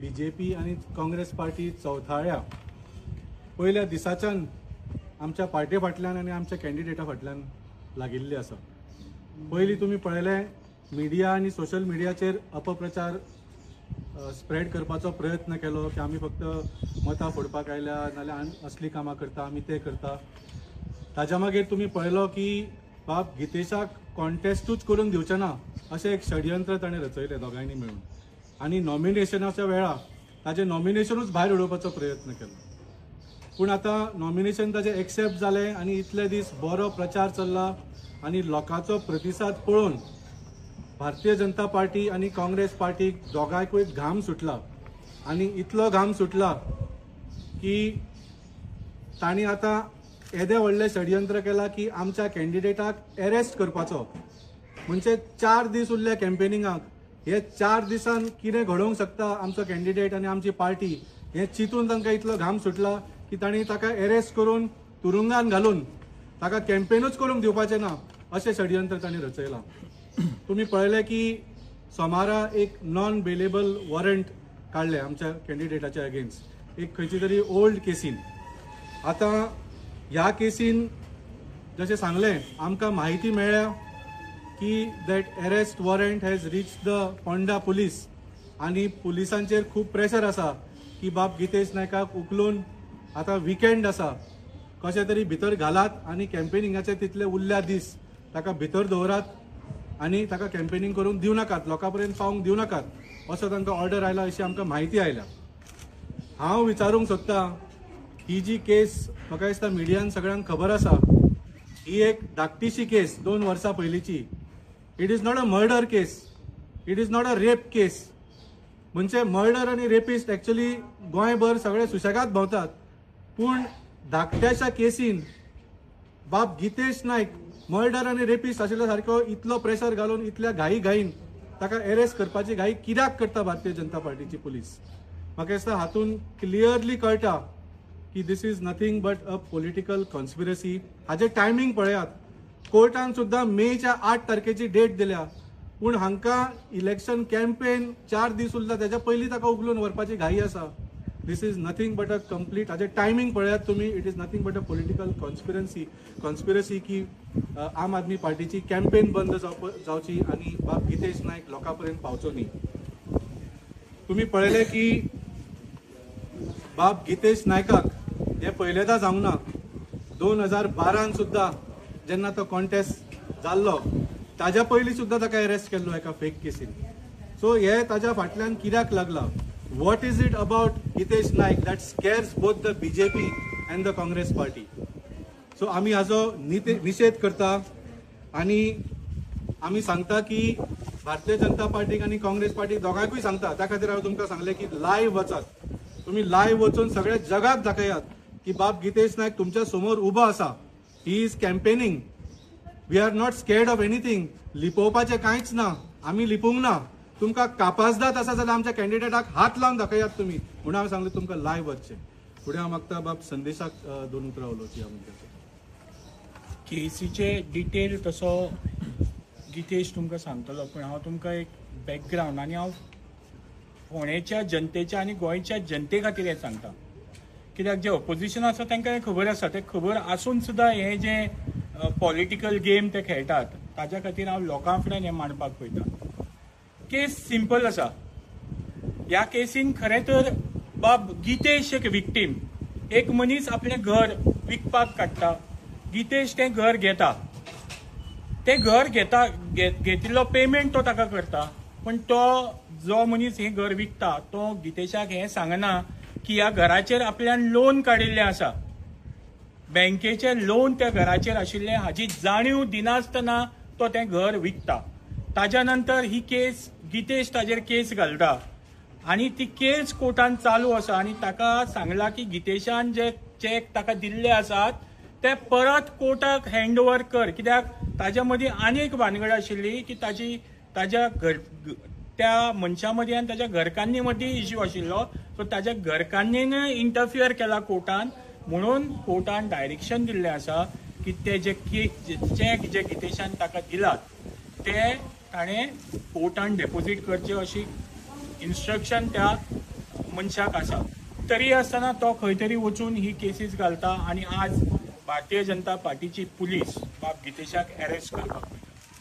BJP आणि Congress party चवथाळ्या पहिल्या दिसाच्यान आमच्या पार्टी फाटल्यान आणि आमच्या कॅन्डिडेटा फाटल्यान लागिल्ली आसा। पयलीं तुमी पळयलें मिडिया आणि सोशल मिडियाचेर अपप्रचार स्प्रेड करपाचो प्रयत्न केलो की आमी फक्त मतां फोडपाक आयल्या नाल्यार असली कामां करता आमी ते करता। ताच्या मागीर तुमी पळयलो की बाब गितेशाक कॉन्टेस्टूच करून दिवचे ना अशें एक षडयंत्र ताणें रचयलें दोगांयनी मेळून आनी नॉमिनेशनाच्या वेळार ताजें नॉमिनेशनूच भायर उडोवपाचो प्रयत्न केलो। पूण आतां नॉमिनेशन ताजें एक्सेप्ट जालें आनी इतले दीस बरो प्रचार चल्ला आनी लोकांचो प्रतिसाद पळोवन भारतीय जनता पार्टी आणि काँग्रेस पार्टीक दोगांयकूय घाम सुटला आणि इतलो घाम सुटला की तांणी आतां येदे व्हडलें षडयंत्र केला की आमच्या कॅन्डिडेटाक अरेस्ट करपाचो। म्हणजे 4 दीस उरले कॅम्पेनिंगाक, हे 4 दिसान कितें घडोवंक शकता आमचो कॅन्डिडेट आणि आमची पार्टी हे चिंतून तांकां इतलो घाम सुटला की तांणी ताका अरेस्ट करून तुरुंगान घालून ताका कॅम्पेनूच करूंक दिवपाचें ना अशें षडयंत्र तांणी रचयलां। तुम्ही पळयलें की सोमारा एक नॉन बेलेबल वॉरंट काढले आमच्या कॅन्डिडेटाच्या अगेन्स्ट एक खंयची तरी ओल्ड केसीन। आता ह्या केसीन जशें सांगलें आमकां म्हायती मेळ्ळ्या की that arrest warrant has reach the Ponda police आनी पुलिसांचेर खूब प्रेशर आसा की बाब गितेश नायकाक उखलून आतां विकेंड आसा कशें तरी भितर घालात आनी कॅम्पेनिंगाचे तितले उरल्या दीस ताका भितर दवरात आणि ताका कॅम्पेनिंग करून दिव नाकात, लोकांपर्यंत पावंक दिव नाकात असो तांकां ऑर्डर आयला अशी आमकां म्हायती आयल्या। हांव विचारूंक सोदता ही जी केस म्हाका दिसता मिडियान सगळ्यांक खबर आसा ही एक धाकटीशी केस 2 वर्सां पयलींची। It is not a murder case, it is not a rape case. म्हणजे मर्डर आणि रेपिस्ट एक्चुअली गोंयभर सगळे सुशेगाद भोंवतात पूण धाकट्याशा केसीन बाब गितेश नायक मर्डर आणि रेपिस्ट आशिल्ल्या सारको इतलो प्रेशर घालून इतल्या घाईन ताका अरेस्ट करपाची घाई कित्याक करता भारतीय जनता पार्टीची पुलीस। म्हाका दिसता हातून क्लियरली कळटा की this is nothing but a political conspiracy. हाजे टायमींग पळयात, कोर्टान सुद्दां मेच्या 8 तारखेची डेट दिल्या पूण हांकां इलेक्शन कॅम्पेन 4 दीस उरला त्याच्या पयलीं ताका उखलून व्हरपाची घाई आसा। This is nothing but a complete हाजे टायमींग पळयात तुमी, it is nothing but a political conspiracy की आम आदमी पार्टीची कॅम्पेन बंद जावची आणि बाब गितेश नायक लोकांपर्यंत पावचो न्ही। तुम्ही पळयले की बाब गितेश नायकाक हे पयलेदा जावंक ना, 2012 सुद्धा जेन्ना तो कॉन्टेस्ट जाल्लो ताज्या पयलीं सुद्धा ताका अरेस्ट केल्लो एका फेक केसीन। सो हे ताज्या फाटल्यान कित्याक लागला? What is it about Hitesh Naik that scares both the BJP and the Congress party? So आम्ही हाजो निषेध करता आणि आम्ही सांगता की भारतीय जनता पार्टीक आणि काँग्रेस पार्टी दोगांयकूय सांगता त्या खातीर हांवें तुमकां सांगलें की लायव्ह वचात, तुम्ही लायव्ह वचून सगळ्या जगाक दाखयात की बाब गितेश नायक तुमच्या समोर उबो आसा, he is campaigning, we are not scared of anything, लिपोवपाचें कांयच ना, आमी लिपोवंक ना, तुमकां कापासदात आसा जाल्यार आमच्या कॅन्डिडेटाक हात लावन दाखयात तुम्ही म्हणून हांवें सांगलें तुमकां लायव्ह वचचें। फुडें हांव मागता बाब संदेशाक 2 उतरां उलोवची ह्या मुद्द्याचेर। केसीचे डिटेल तसो गितेश तुमकां सांगतलो पूण हांव तुमकां एक बॅकग्रावंड आनी हांव फोंडेच्या जनतेच्या आनी गोंयच्या जनते खातीर हें सांगता कित्याक जे ऑपोजिशन आसा तांकां हें खबर आसा, ते खबर आसून सुद्दां हे जे पॉलिटिकल गेम ते खेळटात ताच्या खातीर हांव लोकां फुड्यान हें मांडपाक पळयता। केस सिंपल आसा, ह्या केसीन खरें तर बाब गितेश एक विक्टीम, एक मनीस आपलें घर विकपाक काडटा, गितेश तें घर घेता, तें घर घेतिल्लो पेमेंट तो ताका करता पण तो जो मनीस हें घर विकता तो गितेशाक हें सांगना की ह्या घराचेर आपल्यान लोन काडिल्लें आसा, बँकेचें लोन त्या घराचेर आशिल्लें हाची जाणीव दिनासतना तो तें घर विकता। ताज्या नंतर ही केस गितेश ताजेर केस घालता आणि ती केस कोर्टान चालू आसा आणि ताका सांगला की गितेशान जे चॅक ताका दिल्ले आसात ते परत कोर्टाक हँड ओव्हर कर, कित्याक ताज्या मदीं आनी एक भानगड आशिल्ली की ताज्या त्या मनशा मदीं आनी ताज्या घरकान्नी मदीं इश्यू आशिल्लो, सो ताज्या घरकान्नीन इंटरफियर केला कोर्टान म्हणून कोर्टान डायरेक्शन दिल्लें आसा की ते जे चॅक जे गितेशान ताका दिलात ते ताणें कोर्टान डेपोजीट करचे अशी इन्स्ट्रक्शन त्या मनशाक आसा तरी आसतना तो खंय तरी वचून ही केसीस घालता आनी आज भारतीय जनता पार्टीची पुलीस बाब गितेशाक अरेस्ट करपाक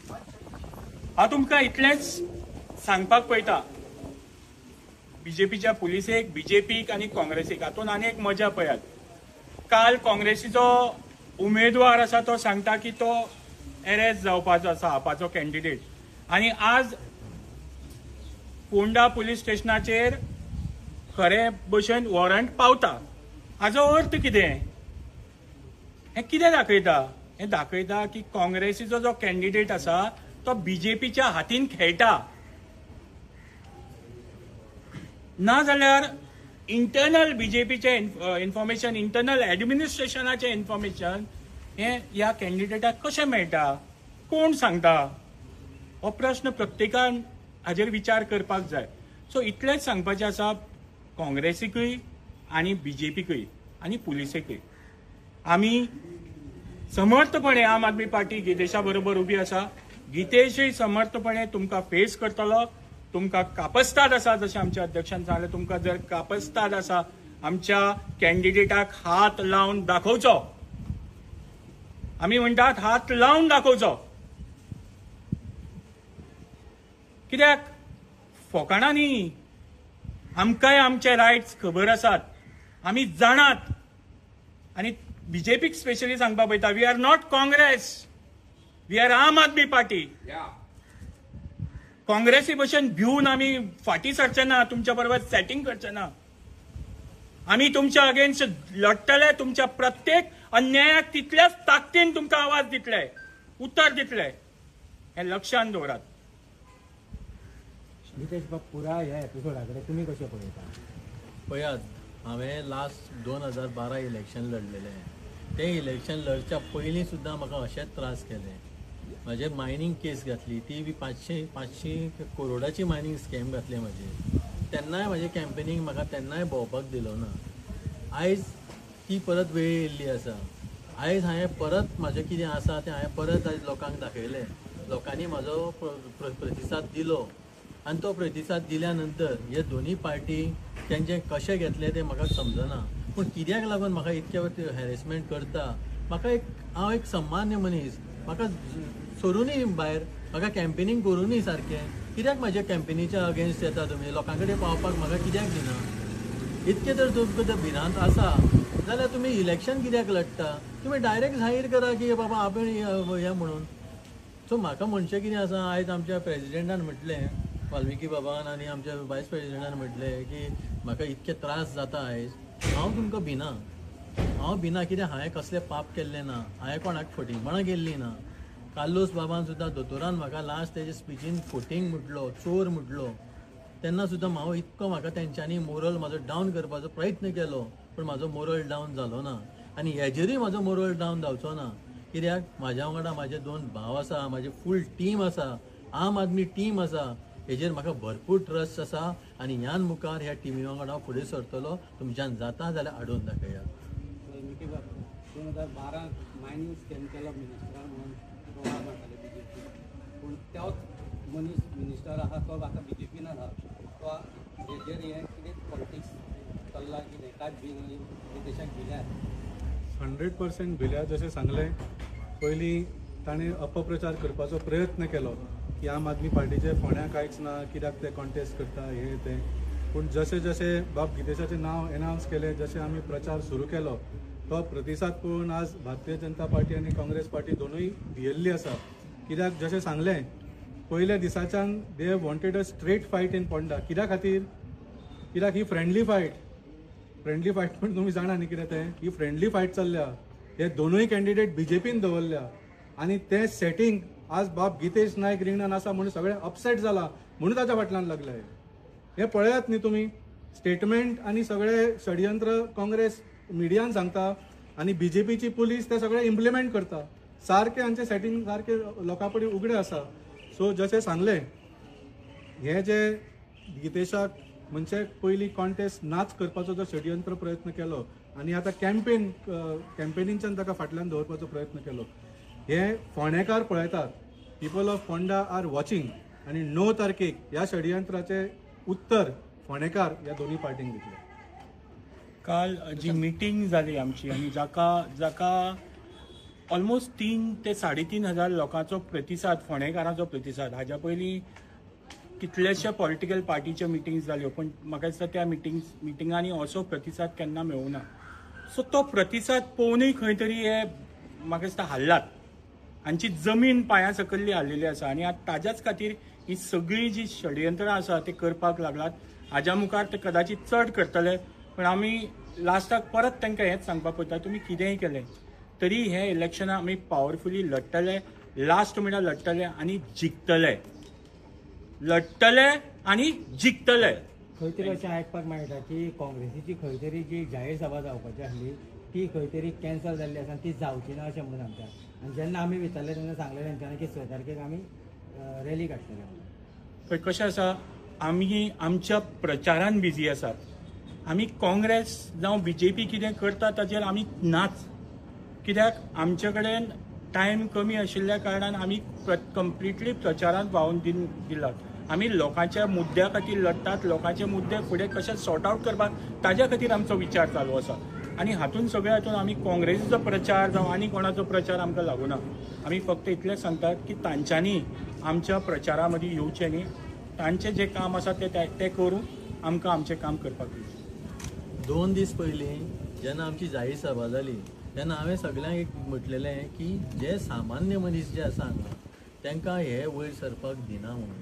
पळयता. हांव तुमकां इतलेंच सांगपाक पळयता बीजेपीच्या पुलिसेक, बीजेपीक आनी काँग्रेसीक हातून आनी एक मजा पळयात. काल काँग्रेसीचो उमेदवार आसा तो सांगता की तो अरेस्ट जावपाचो आसा आपाचो कॅन्डिडेट आनी आज फोंडा पुलीस स्टेशनाचेर खरे भशेन वॉरंट पावता. हाजो अर्थ कितें? हें कितें दाखयता? हें दाखयता की काँग्रेसीचो जो कॅन्डिडेट आसा तो बीजेपीच्या हातीन खेळटा. ना जाल्यार इंटरनल बीजेपीचे इन्फॉर्मेशन, इंटरनल ॲडमिनिस्ट्रेशनाचें इन्फॉर्मेशन हें ह्या कॅन्डिडेटाक कशें मेळटा? कोण सांगता? हो प्रश्न प्रत्येकान हाजेर विचार करपाक जाय. सो इतलेंच सांगपाचें आसा काँग्रेसीकूय आनी बीजेपीकूय आनी पुलिसेकूय. आमी समर्थपणे आम आदमी पार्टी गितेशा बरोबर उबी आसा. गितेशूय समर्थपणे तुमकां फेस करतलो. तुमकां कापस्ताद आसा, जशें आमच्या अध्यक्षान सांगलें, तुमकां जर कापस्ताद आसा आमच्या कॅन्डिडेटाक हात लावन दाखोवचो. आमी म्हणटात हात लावन दाखोवचो. कित्याक फकाणां न्ही, आमकांय आमचे रायट्स खबर आसात, आमी जाणात. आनी बीजेपीक स्पेशली सांगपाक पळयता, we are not Congress, we are Aam Aadmi party. काँग्रेसी भशेन भिवन आमी फाटीं सरचे ना, तुमच्या बरोबर सेटिंग करचे ना. आमी तुमच्या अगेन्स्ट लढटले. तुमच्या प्रत्येक अन्यायाक तितल्याच ताकदीन तुमकां आवाज दितले, उत्तर दितले. हें लक्षांत दवरात. गितेश बाब, पुरा ह्या एपिसोडा कडेन तुमी कशें पळयता? पळयात, हांवें लास्ट 2012 इलेक्शन लढलेलें. तें इलेक्शन लढच्या पयलीं सुद्दां म्हाका अशेंच त्रास केले. म्हाजे मायनींग केस घातली, ती बी 500 करोडाची मायनींग स्कॅम घातली म्हाजी. तेन्नाय म्हाजे कॅम्पेनींग म्हाका तेन्नाय भोंवपाक दिलो ना. आयज ती परत वेळ येयल्ली आसा. आयज हांवें परत म्हाजें कितें आसा तें हांवें परत आयज लोकांक दाखयलें. लोकांनी म्हाजो प्रतिसाद दिलो आनी तो प्रतिसाद दिल्या नंतर हे दोनी पार्टी तेंचे कशें घेतले तें म्हाका समजना. पूण कित्याक लागून म्हाका इतके हॅरेसमेंट करता? हांव एक सामान्य मनीस, म्हाका सरुनूय भायर, म्हाका कॅम्पेनींग करुनूय सारकें. कित्याक म्हाज्या कॅम्पेनीच्या अगेन्स्ट येता तुमी? लोकां कडेन पावपाक म्हाका कित्याक दिना? इतके जर तुमकां जर भिरांत आसा जाल्यार तुमी इलेक्शन कित्याक लढटा? तुमी डायरेक्ट जाहीर करा की बाबा आपण हें म्हणून. सो म्हाका म्हणचें कितें आसा, आयज आमच्या प्रेजिडेंटान म्हटलें, वाल्मिकी बाबान, आनी आमच्या वायस प्रेजिडेंटान म्हटलें की म्हाका इतके त्रास जाता आयज. हांव तुमकां भिना. हांव भिना कित्याक हांवें कसलें पाप केल्लें ना. हांवें कोणाक फटिंगपणां केल्लीं ना. कार्लोस बाबान सुद्दां दोतोरान म्हाका लास्ट तेजे स्पिचीन फटींग म्हटलो, चोर म्हटलो. तेन्ना सुद्दां हांव इतको म्हाका तेंच्यांनी मोरल म्हाजो डावन करपाचो प्रयत्न केलो, पूण म्हाजो मोरल डावन जालो ना. आनी हेजेरूय म्हाजो मोरल डावन जावचो ना. कित्याक म्हाज्या वांगडा म्हाजे 2 भाव आसा, म्हाजी फूल टीम आसा, आम आदमी टीम आसा. हेजेर म्हाका भरपूर ट्रस्ट आसा आनी ह्यान मुखार ह्या टिमी वांगडा हांव फुडें सरतलो. तुमच्यान जाता जाल्यार हाडून दाखयात. 2012 मायनींग स्कॅम केलो मिनिस्टरान म्हणून गोवा मारताले बीजेपी. पूण तोच मनीस मिनिस्टर आहा तो आतां बीजेपीन आसा. तो हेजेर हें कितें पॉलिटिक्स चल्ला कितें काय विदेशाक भिल्यार? 100% भिल्या. जशें सांगलें, पयलीं ताणें अपप्रचार करपाचो प्रयत्न केलो की आम आदमी पार्टीचे फोंड्या कांयच ना, कित्याक ते कॉन्टेस्ट करता, हें तें. पूण जशें जशें बाब गितेशाचें नांव एनावन्स केलें, जशें आमी प्रचार सुरू केलो, तो प्रतिसाद पळोवन आज भारतीय जनता पार्टी आनी काँग्रेस पार्टी दोनूय भियेल्ली आसा. कित्याक जशें सांगलें, पयल्या दिसाच्यान they have wanted a straight fight in Ponda. कित्या खातीर? कित्याक ही फ्रेंडली फायट पण तुमी जाणा न्ही कितें तें. ही फ्रेंडली फायट चल्ल्या. हे दोनूय कॅन्डिडेट बीजेपीन दवरल्या आनी तें सेटींग आज बाब गितेश नायक रिंगणान आसा म्हणून सगळें अपसेट जाला, म्हणून ताच्या फाटल्यान लागलें. हे पळयात न्ही तुमी, स्टेटमेंट आनी सगळे षडयंत्र काँग्रेस मिडियान सांगता आनी बीजेपीची पुलीस ते सगळें इम्प्लिमेंट करता. सारकें हांचें सेटींग सारकें लोकां कडेन उगडें आसा. सो जशें सांगलें, हे जे गितेशाक म्हणजे पयलीं कॉन्टेस्ट नाच करपाचो जो षडयंत्र प्रयत्न केलो आनी आतां कॅम्पेनींच्यान ताका फाटल्यान दवरपाचो प्रयत्न केलो, हे फोंडेकार पळयतात. People of Ponda are watching. आनी 9 तारखेक ह्या षडयंत्राचें उत्तर फोंडेकार ह्या दोन्ही पार्टींक दितले. काल जी मिटींग जाली आमची आनी जाका ऑलमोस्ट 3 ते 3.5 हजार लोकांचो प्रतिसाद, फोंडेकारांचो प्रतिसाद. हाज्या पयलीं कितलेशे पॉलिटिकल पार्टीच्यो मिटींग्स जाल्यो, पण म्हाका दिसता त्या मिटिंगांनी असो प्रतिसाद केन्ना मेळूंक ना. सो तो प्रतिसाद पळोवनूय खंय तरी हे म्हाका दिसता हाल्लात, हांची जमीन पांया सकयली हाल्लेली आसा. आनी आतां ताज्याच खातीर ही सगळी जी षडयंत्रां आसा ते करपाक लागलात. हाज्या मुखार ते कदाचित चड करतले, पण आमी लास्टाक परत तांकां हेंच सांगपाक पडटा, तुमी कितेंय केलें तरी हे इलेक्शनां आमी पॉवरफुली लडटले, लास्ट मिनटार लडटले आनी जिखतले. लडटले आनी जिखतले. खंय तरी अशें आयकपाक मेळटा की काँग्रेसीची खंय तरी जी जाहीर सभा जावपाची आसली ती खंय तरी कॅन्सल जाल्ली आसा, ती जावची ना अशें म्हणून सांगतात. आनी जेन्ना आमी विचारलें तेन्ना सांगलें तेंच्यांनी की 6 तारखेक आमी रॅली काडटले म्हणून. पण कशें आसा, आमी आमच्या प्रचारान बिजी आसात. आमी काँग्रेस जावं BJP कितें करता ताचेर आमी नाच. कित्याक आमचे कडेन टायम कमी आशिल्ल्या कारणान आमी कंप्लिटली प्रचारांत वावून दिलात. आमी लोकांच्या मुद्द्या खातीर लडटात, लोकांचे मुद्दे फुडें कशे सॉर्ट आवट करपाक ताज्या खातीर आमचो विचार चालू आसा. आनी हातून सगळ्या हातून आमी काँग्रेसीचो प्रचार जावं आनी कोणाचो प्रचार आमकां लागूना. आमी फक्त इतलें सांगतात की तांच्यांनी आमच्या प्रचारा मदीं येवचें न्ही. तांचें जें काम आसा तें करून आमकां आमचें काम करपाक जाय. 2 दीस पयलीं जेन्ना आमची जाहीर सभा जाली तेन्ना हांवें सगळ्यांक एक म्हटलेलें की जे सामान्य मनीस जे आसा हांगा तांकां हे वयर सरपाक दिना म्हणून.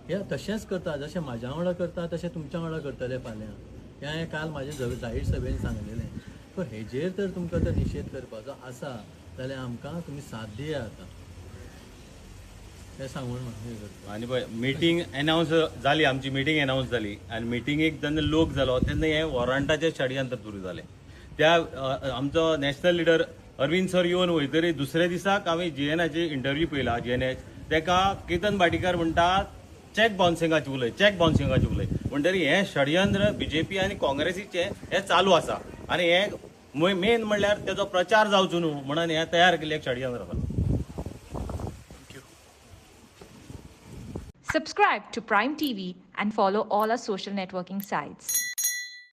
हे तशेंच करता, जशें म्हाज्या वांगडा करता तशें तुमच्या वांगडा करतले फाल्यां. हें काल म्हाज्या जाहीर सभेन सांगलेलें. सो हेजेर तर तुमकां जर निशेध करपाचो आसा जाल्यार आमकां तुमी साथ दिया आतां, हें सांगून म्हाका हें करता. आनी पळय मिटींग अनावन्स जाली, आमची मिटींग अनावन्स जाली आनी मिटींगेक जेन्ना लोक जालो तेन्ना हें वॉरंटाचें षडयंत्र सुरू जालें. त्या आमचो नॅशनल लिडर अरविंद सर येवन वयतरी दुसऱ्या दिसाक हांवें GNAची इंटरव्यू पळयला. GNA तेका केतन भाटीकार म्हणटा चॅक बाउन्सिंगाची उलय म्हणटरी हें षडयंत्र BJP आनी काँग्रेसीचें हें चालू आसा आनी हें मेन म्हणल्यार तेजो प्रचार जावचो न्हू म्हणून हें तयार केल्लें एक षडयंत्र आसा. Subscribe to Prime TV and follow all our social networking sites.